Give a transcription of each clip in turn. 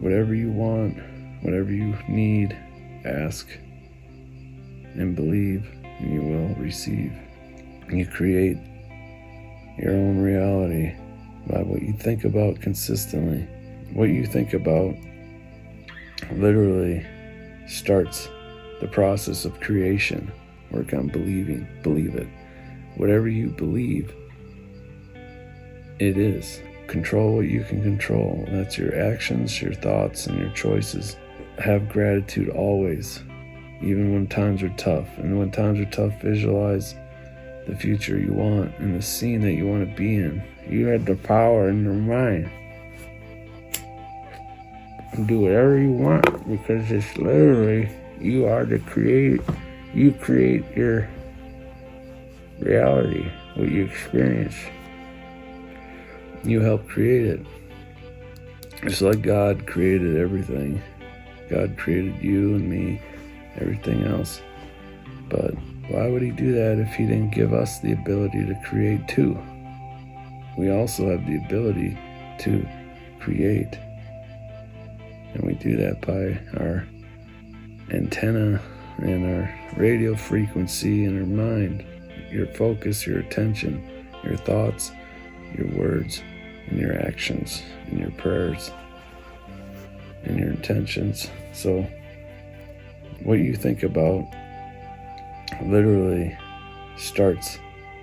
whatever you want, whatever you need, ask and believe, and you will receive. You create your own reality by what you think about consistently. What you think about literally starts the process of creation. Work on believing. Believe it. Whatever you believe, it is. Control what you can control. That's your actions, your thoughts, and your choices. Have gratitude always, even when times are tough. And when times are tough, visualize the future you want and the scene that you want to be in. You had the power in your mind. Do whatever you want, because it's literally, you are the you create your reality, what you experience. You help create it. It's like God created everything. God created you and me, everything else. But why would he do that if he didn't give us the ability to create too? We also have the ability to create. And we do that by our antenna and our radio frequency and our mind, your focus, your attention, your thoughts, your words, and your actions, and your prayers, and your intentions. So what you think about literally starts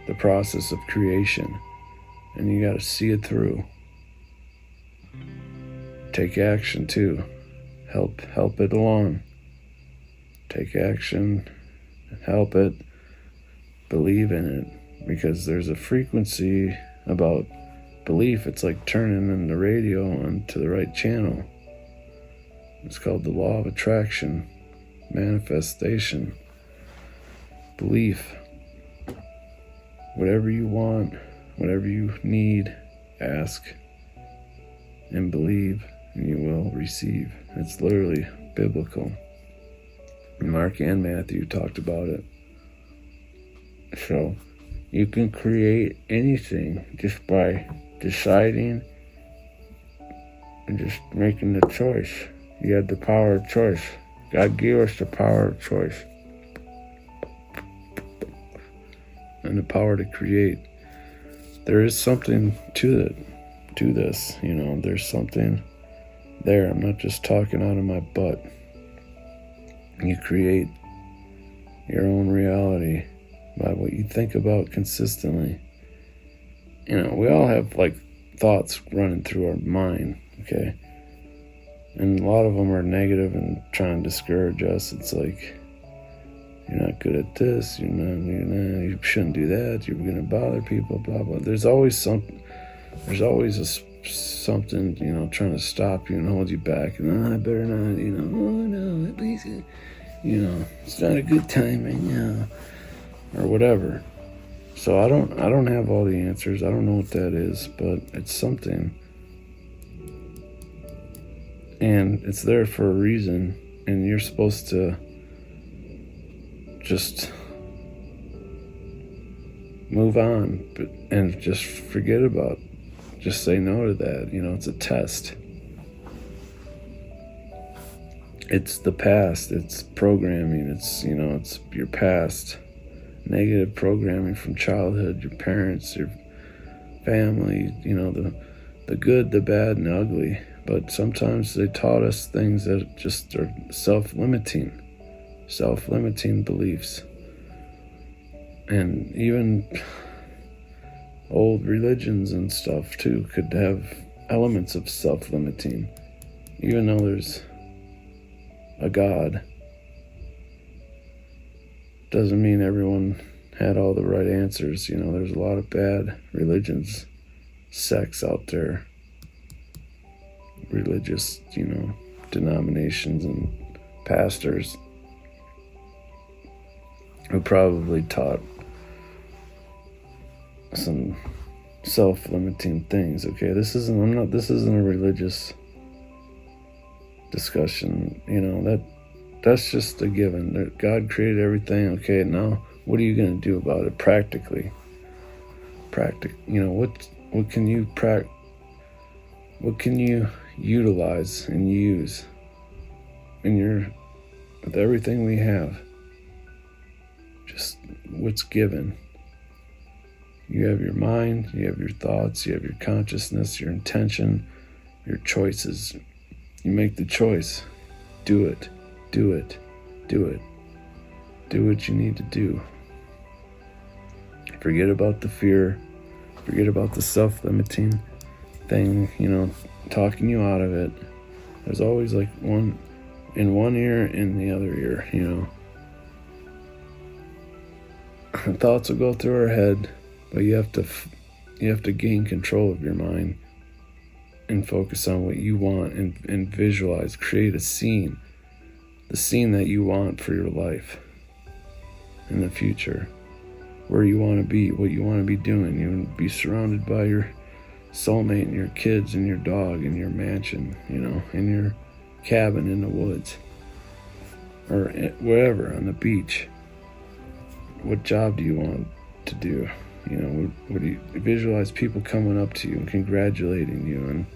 the process of creation, and you got to see it through. Take action too. Help it along. Take action, help it, believe in it, because there's a frequency about belief. It's like turning in the radio onto the right channel. It's called the law of attraction, manifestation, belief. Whatever you want, whatever you need, ask and believe, and you will receive. It's literally biblical. Mark and Matthew talked about it. So you can create anything just by deciding and just making the choice. You have the power of choice. God gave us the power of choice and the power to create. There is something to this, there's something there. I'm not just talking out of my butt. You create your own reality by what you think about consistently. We all have thoughts running through our mind, okay? And a lot of them are negative and trying to discourage us. It's like, you're not good at this, you shouldn't do that, you're gonna bother people, blah, blah. There's always something trying to stop you and hold you back. And I better not, oh no, please, it's not a good time right now, or whatever. So I don't have all the answers. I don't know what that is, but it's something. And it's there for a reason, and you're supposed to just move on and just forget about, just say no to that. It's a test. It's the past, it's programming, it's your past, negative programming from childhood, your parents, your family, the good, the bad, and the ugly. But sometimes they taught us things that just are self-limiting beliefs. And even old religions and stuff too could have elements of self-limiting. Even though there's a God, doesn't mean everyone had all the right answers. There's a lot of bad religions, sects out there, religious, denominations and pastors who probably taught some self-limiting things. Okay, this isn't a religious discussion. That's just a given. That God created everything. Okay, now what are you going to do about it practically? What can you utilize and use with everything we have, just what's given. You have your mind, you have your thoughts, you have your consciousness, your intention, your choices. You make the choice. Do it. Do it. Do it. Do what you need to do. Forget about the fear. Forget about the self-limiting thing, talking you out of it. There's always like one in one ear, in the other ear, Thoughts will go through our head, but you have to gain control of your mind and focus on what you want and visualize, create a scene, the scene that you want for your life in the future, where you want to be, what you want to be doing. You want to be surrounded by your soulmate and your kids and your dog and your mansion, in your cabin in the woods or wherever, on the beach. What job do you want to do? What do you visualize? People coming up to you and congratulating you and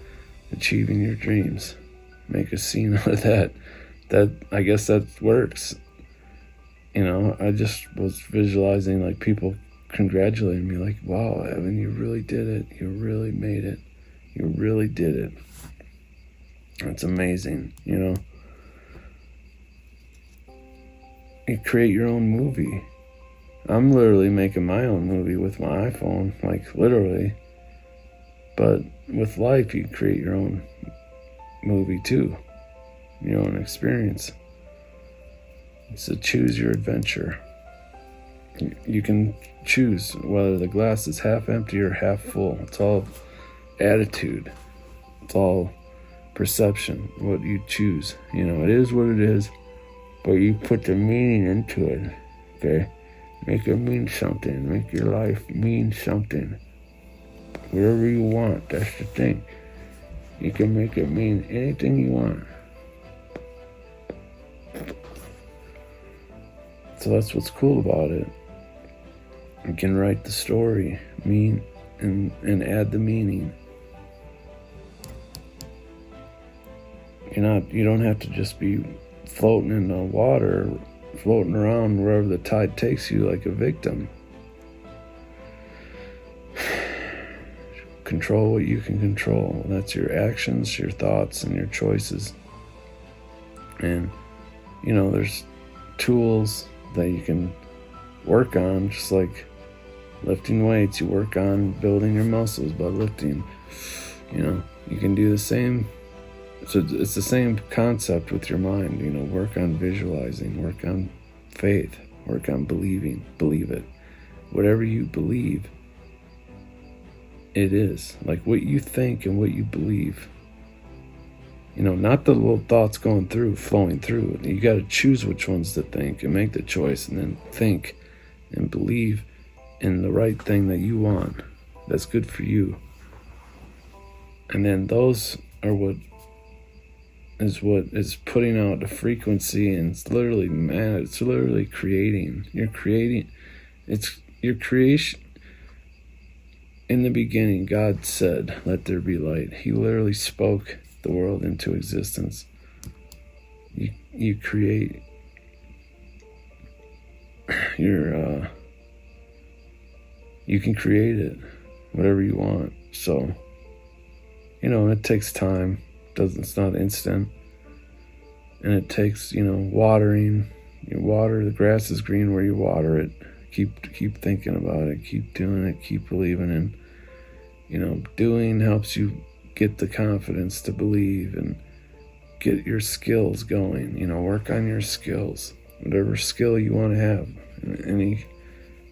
achieving your dreams. Make a scene out of that. I guess that works. I just was visualizing like people congratulating me, like, wow, Evan, you really did it. You really made it. You really did it. It's amazing, You create your own movie. I'm literally making my own movie with my iPhone, like literally. But with life, you create your own movie too, your own experience. So choose your adventure. You can choose whether the glass is half empty or half full. It's all attitude. It's all perception, what you choose. It is what it is, but you put the meaning into it, okay? Make it mean something. Make your life mean something. Whatever you want, that's the thing. You can make it mean anything you want. So that's what's cool about it. You can write the story, and add the meaning. You don't have to just be floating in the water, floating around wherever the tide takes you like a victim. Control what you can control. That's your actions, your thoughts, and your choices. And, there's tools that you can work on, just like lifting weights. You work on building your muscles by lifting. You can do the same. So it's the same concept with your mind. Work on visualizing, work on faith, work on believing. Believe it. Whatever you believe, it is. Like what you think and what you believe. Not the little thoughts flowing through. You got to choose which ones to think and make the choice, and then think and believe in the right thing that you want. That's good for you. And then those are what is putting out the frequency, and it's literally creating. You're creating. It's your creation. In the beginning, God said, "Let there be light." He literally spoke the world into existence. You create you can create it, whatever you want. So, it takes time. It's not instant. And it takes, watering. You water, the grass is green where you water it. Keep thinking about it. Keep doing it. Keep believing in. Doing helps you get the confidence to believe and get your skills going. Work on your skills. Whatever skill you want to have.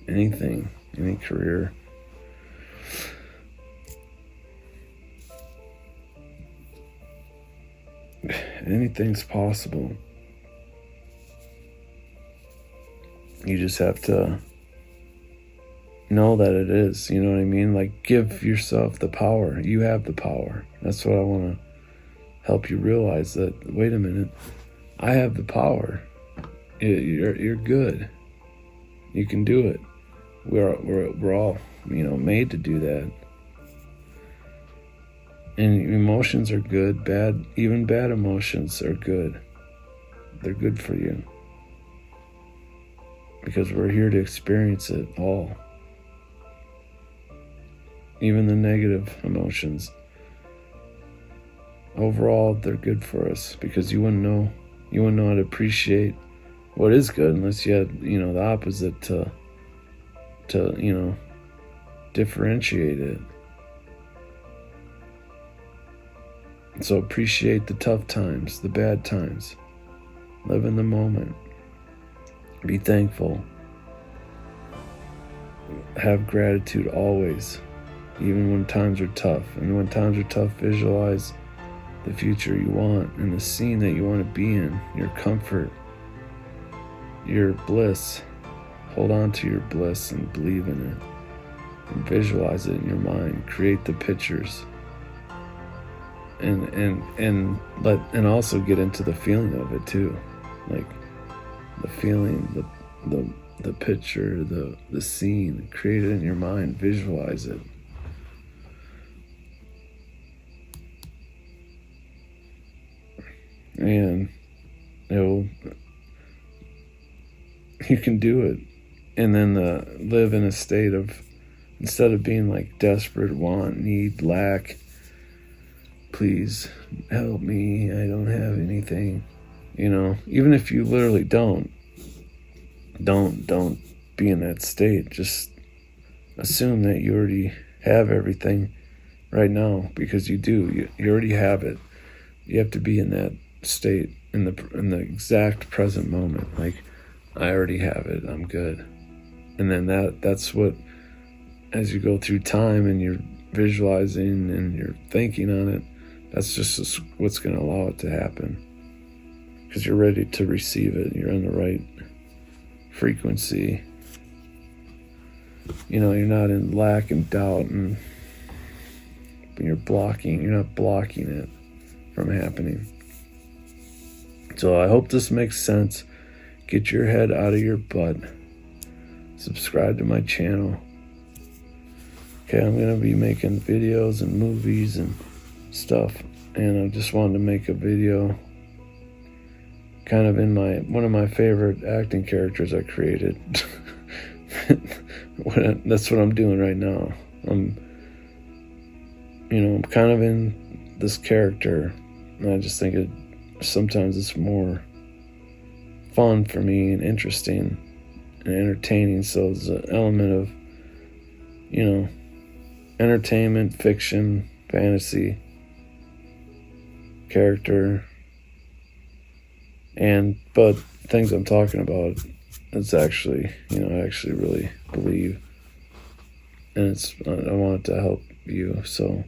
Anything, any career. Anything's possible. You just have to know that it is. You know what I mean? Like, give yourself the power. You have the power. That's what I want to help you realize, that, wait a minute, I have the power. You're good. You can do it. We're all, made to do that. And emotions are good. Even bad emotions are good. They're good for you. Because we're here to experience it all. Even the negative emotions. Overall, they're good for us, because you wouldn't know how to appreciate what is good unless you had, the opposite to differentiate it. So appreciate the tough times, the bad times. Live in the moment. Be thankful. Have gratitude always, even when times are tough. And when times are tough, visualize the future you want and the scene that you want to be in, your comfort, your bliss. Hold on to your bliss and believe in it. And visualize it in your mind. Create the pictures. And also get into the feeling of it too. Like the feeling, the picture, the scene. Create it in your mind. Visualize it. And you can do it. And then live in a state of, instead of being like desperate, want, need, lack, please help me, I don't have anything. Even if you literally don't be in that state. Just assume that you already have everything right now, because you do. You already have it. You have to be in that state in the exact present moment. Like, I already have it. I'm good. And then that's what, as you go through time and you're visualizing and you're thinking on it, that's just what's going to allow it to happen. Because you're ready to receive it. You're on the right frequency. You're not in lack and doubt, and you're not blocking it from happening. So I hope this makes sense. Get your head out of your butt. Subscribe to my channel. Okay, I'm going to be making videos and movies and stuff. And I just wanted to make a video kind of in one of my favorite acting characters I created. That's what I'm doing right now. I'm kind of in this character. And I just think sometimes it's more fun for me and interesting and entertaining. So there's an element of, entertainment, fiction, fantasy, character, but things I'm talking about, it's actually, I actually really believe, and I want it to help you. So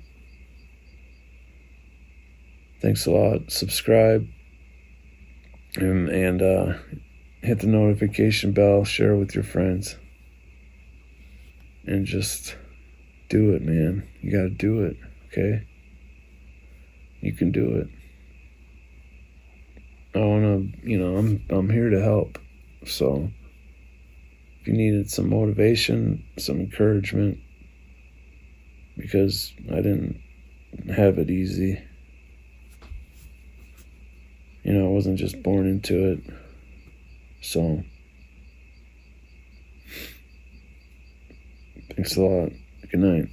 thanks a lot. Subscribe and hit the notification bell, share with your friends, and just do it, man. You gotta do it, okay? You can do it. I wanna, I'm here to help. So if you needed some motivation, some encouragement, because I didn't have it easy. I wasn't just born into it. So thanks a lot. Good night.